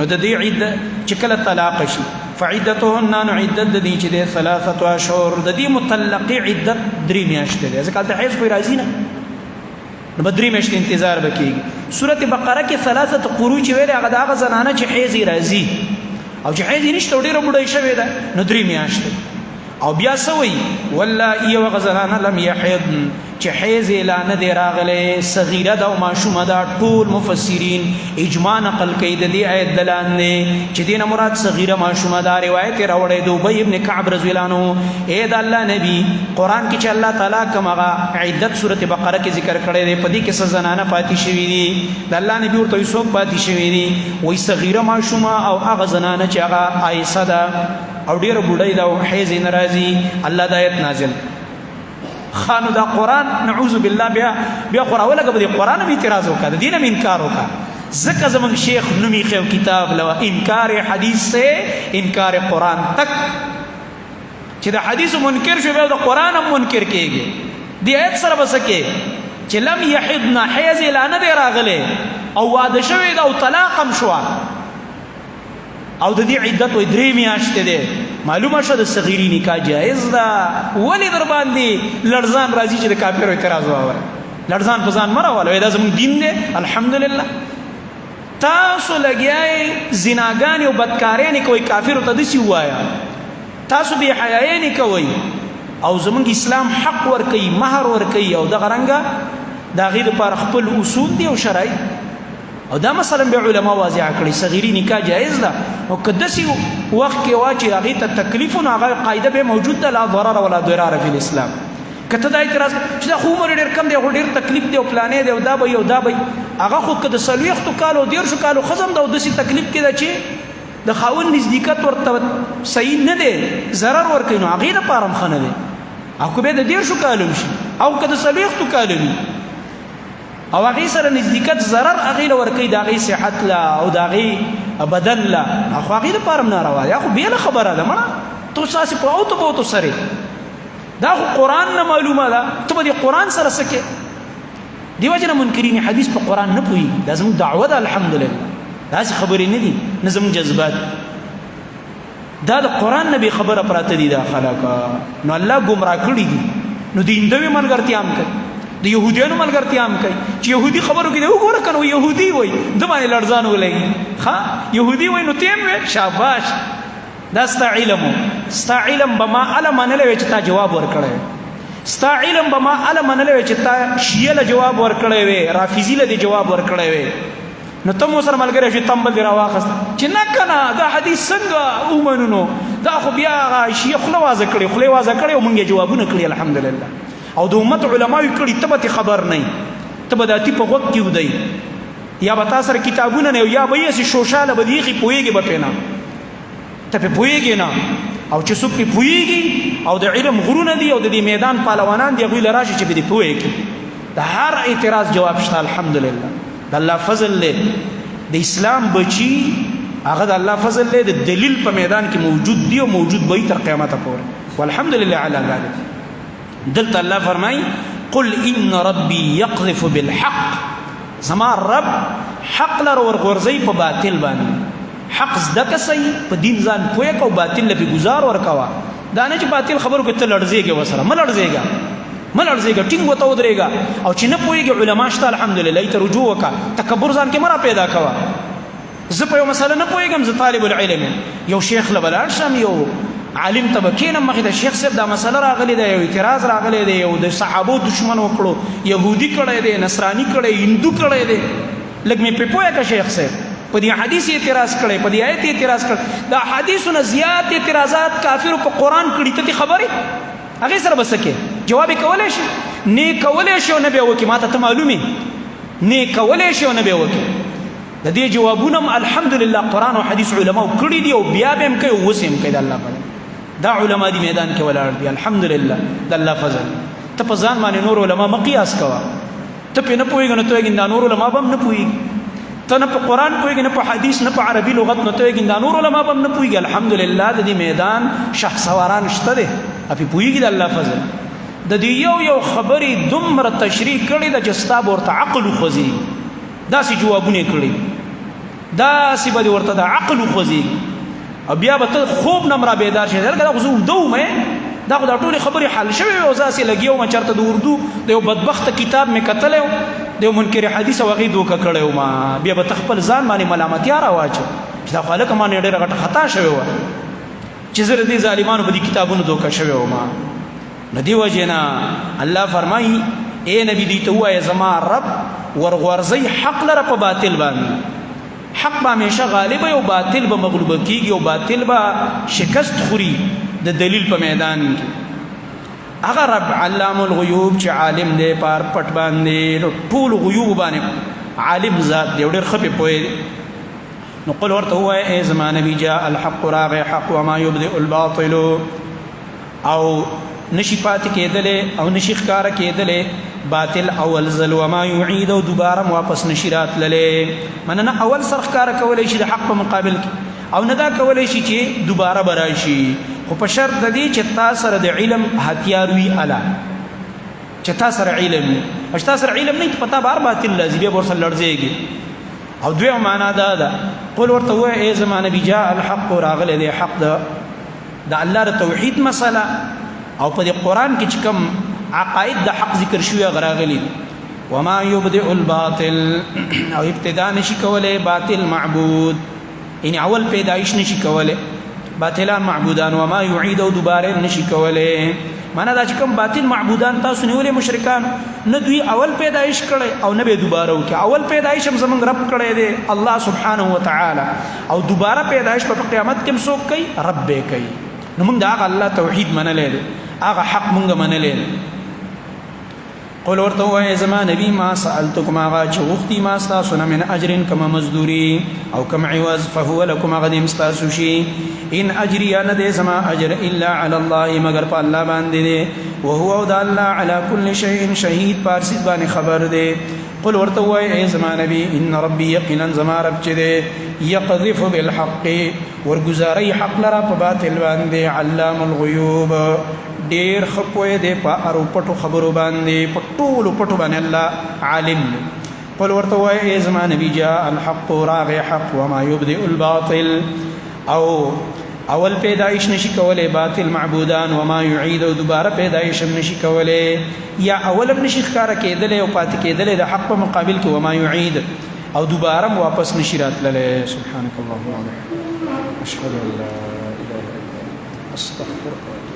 نو د دې عده چې کله طلاق شي فعدتهن نو عدت د دې چې د 3 اشهر د دې مطلقې عدت 3 میاشتې ده ځکه ته حیض په راځي نه نو به 3 میاشتې انتظار وکړي سورۃ بقره کې 3 قروء چې ویل هغه د هغه زنانه چې حیض راځي او چې حیض نشته ډیره بډای شوی ده نو 3 میاشتې او بیا سوی ولا یو غزنانه لم یحض چې حیض لا نه دی راغله صغیره ده او معصومه ده ټول مفسرین اجماع نقل کوي د دې آیت دلانه چې دینه مراد صغیره معصومه ده روایت راوړې د ابی ابن کعب رضی الله عنه اے د الله نبی قران کې چې الله تعالی کومه عدت سورۃ بقره کې ذکر کړی دی په دې کې څه زنانه پاتې شوی دي د الله نبی ورته څوک پاتې شوی دي وای صغیره معصومه او هغه زنانه چې هغه عائشه ده او ډیره بډای ده او حیض ناراضي الله د آیت نازل خانو دا قرآن نعوذ بالله بیا قرآن لگا بدی قرآن بھی اعتراض ہوکا دا دین میں انکار ہوکا ذکر زمان شیخ نمی خیو کتاب لوا انکار حدیث سے انکار قرآن تک چی دا حدیث منکر شو بیا دا قرآن هم منکر کے گے دی آیت سر بسکے چی لم یحضنا حیض الانا دے راغلے او وعد شوید او طلاقم شوا او د دې عدت وې 3 میاشتې ده معلومه شو د صغیری نکاح جایز ده ولی در باندې لړزان راځي چې د کافرو اعتراض وره لړزان په ځان مره ولا دا زموږ دین دی الحمدلله تاسو لګیای زناګان او بدکارین کوي کافرو ته دسی وایا تاسو به حیاین کوي او زموږ اسلام حق ور کوي مہر ور کوي او د غرنګ دا غیر پر خپل اصول دی او شرایط او دا مثلا به علما واضح کړی صغیری نکاح جایز ده او کدسی وخت کې واچي هغه ته تکلیف او هغه قاعده به موجود ده لا ضرر ولا ضرار فی الاسلام کته دا اعتراض چې دا خو مر ډیر کم دی ډیر تکلیف دی او پلانې دی او دا به یو دا به هغه خو کده سلويختو کالو ډیر شو کالو خزم دا دسی تکلیف کې دا چې د خاون نزدېکت ورته صحیح نه دی ضرر ور کوي نو هغه نه پارم خنه دی او کو به د ډیر شو کالو شي او کده سلويختو کالو او هغه سره نزدېکت ضرر هغه لور کوي د هغه صحت لا او د هغه بدن لا خو هغه لپاره نه روا یا خو بیل خبره ده مړه تو ساسي په او ته تو سره دا خو قران نه معلومه ده ته به قران سره سکه دیو جن منکرین حدیث په قران نه پوي دا زموږ دعوه ده الحمدلله دا خبرې نه دي نظم جذبات دا د قران نبی خبره پراته دي دا خلک نو الله گمراه کړی دي نو دین دوی ملګرتیا هم کوي د يهودانو ملګرتیا هم کوي چې يهودي خبرو کې وګوره کنه يهودي وای د باندې لړزان ولګي ها يهودي وای نو تیم وای شاباش دا ستا علم بما علم نه لوي چې تا جواب ورکړی ستا علم بما علم نه لوي چې تا شیعه له جواب ورکړی وي رافضی له جواب ورکړی وي نو تم سره ملګری شي تم بل دی راواخست چې نه کنه دا حدیث څنګه ومنو دا خو بیا شیعه خلوازه کړی او مونږه جوابونه کړی الحمدلله او د امت علماء کړي ته خبر نه ته به داتی په وخت کې ودی یا به تاسو کتابونه نه یا به یې شوشاله بدیخي پويږي به پینا ته په پويږي نه او چې څوک په پويږي او د علم غرونه دي او د دې میدان پهلوانان دی غوی لراشي چې به دی پويږي د هر اعتراض جواب شته الحمدلله د الله فضل له د اسلام بچي هغه د الله فضل له د دلیل په میدان کې موجود دی او موجود به تر قیامت پورې والحمدلله علی ذلک دلت الله فرمای قل ان ربي يقذف بالحق زما رب حق لر ورغورځي په باطل باندې حق زدک صحیح په دین ځان پوهه کو باطل لپاره گزار ورکوا دا نه چې باطل خبرو کې ته لړځيږي وسره ملړځيږي ټینګ وته ودرېګا او چې نه پوهیږي علما شته الحمدلله ته رجوع وکا تکبر ځان کې مرا پیدا کوا زه په یو مسله نه پوهیږم زه طالب العلم یو شیخ لبلار شم یو عالم تبکینم مخې د شیخ صاحب دا مسله راغلی دی یو اعتراض راغلی دی یو د صحابو دشمن وکړو يهودي کړي دی نصراني کړي هندو کړي دی لکه مې په پوهه کا شیخ صاحب په دې حدیث اعتراض کړي په دې آیت اعتراض کړي دا حدیثونه زیات اعتراضات کافر په قران کړي ته خبره هغه سره بسکه جواب کولای شي نه کولای شي نه به وکي ماته معلومي نه کولای شي نه به وکي د دې جوابونه الحمدلله قران او حدیث علما کړي دي او بیا به هم کوي وسیم کوي د الله په دا علما دی میدان کې ولاړ دي الحمدلله د الله فضل ته په ځان باندې نور علما مقیاس کوا ته په نه پويګ نه توګین دا نور علما هم نه پويګ ته نه په قران پويګ نه په حدیث نه په عربي لغت نه توګین دا نور علما هم نه پويګ الحمدلله د دې میدان شاه سواران شته دي اپی پويګ د الله فضل د دې یو خبرې دومره تشریح کړي د جستا ورته عقل خوځي دا سي جوابونه کړي داسې به ورته د عقل وخوځېږي او بیا به ته خوب نه را بیدار شې دا خو زه اوږده وم دا خو دا ټولې خبرې حل شوې وې او زه هسې لګیا وم چېرته د اردو د یو بدبخته کتاب مې کتلی و د یو منکر حدیث او هغې دوکه کړی وم بیا به ته خپل ځان باندې ملامتیا راواچو چې دا خو هلکه ما نه ډېره غټه خطا شوې وه چې زه د دې ظالمانو په دې کتابونو دوکه شوی وم نو دې وجې نه الله فرمایي اے نبي دوی ته ووایه زما رب ورغورځئ حق لره په باطل باندې حق به همیشه غالبه او باطل به مغلوبه کیږي او باطل به شکست خوري د دلیل په میدان کې هغه رب علام الغیوب چې عالم دی پار پټ باندې ټول غیوب باندې عالم ذات دی ډېر ښه پې پوهې دی نو قل ورته ووایه ای زما نبي جاء الحق راغی حق وما یبدئ الباطل او نشي پاتې کېدلی او نشي ښکاره کېدلی باطل اول ځل وما یعید او دوباره واپس نشي راتللی مننه اول سر ښکاره کولی شي د حق په مقابل کې او نه دا کولی شي چې دوباره به راشي خو په شرط د دې چې تا سره د علم هتیار وي اله چې تا سره علم وي او چې تا سره علم نه وي په تا بار باطل راځي بیا به ورسره لړزېږي او دویمه معنا دا ده قل ورته ووایه ای زما نبي جاء الحق راغلی دی حق د الله د توحید مسله او په دې قرآن کې چې کوم عقاید د حق ذکر شوی هغه راغلي وما یبدئ الباطل او ابتدا نشي کولی باطل معبود یعنی اول پیدایش نشي کولی باطلان معبودان وما یعید او دوباره نشي کولی معنا دا چې کوم باطل معبودان تاسو نیولې مشرکان نه دوی اول پیدایش کړی او نه به دوباره وکړي اول پیدایش هم زمونږ رب کړی دی الله سبحانه وتعالی او دوباره پیدایش په قیامت کې هم څوک کوي رب به کوي نو موږ د هغه الله توحید منلی دی هغه حق مونږ منلی دی قل ورته ووایه زما نبي ما سألتکم هغه چې غوښتي ما ستاسو نه من اجر کمه مزدوري او کم عوض فهو لکم هغه دې ستاسو شي ان اجري نه دی زما اجر الا علی الله مگر په الله باندې دی وهو د الله على كل شيء شهید پارسیز باندې خبر دی قل ورته ووایه ای زما نبي ان ربي یقینا زما رب چې دی یقذف بالحق ورګزاري حق لره په باطل باندې علام الغیوب ډیر خپوی دی په ارو پټو خبرو باندې په ټولو پټو باندې الله عالم دی قل ورته وایه ای زما نبي جاء الحق راغی حق وما یبدئ الباطل او اول پیدایش نشي کولی باطل معبودان وما یعید او دوباره پیدایش هم نشي کولی یا اول هم نشي ښکاره کېدلی او پاتې کېدلی د حق په مقابل کې وما یعید او دوباره هم واپس نشي راتللی سبحانك اللهم وبحمدك اشهد ان لا اله الا انت استغفرك واتوب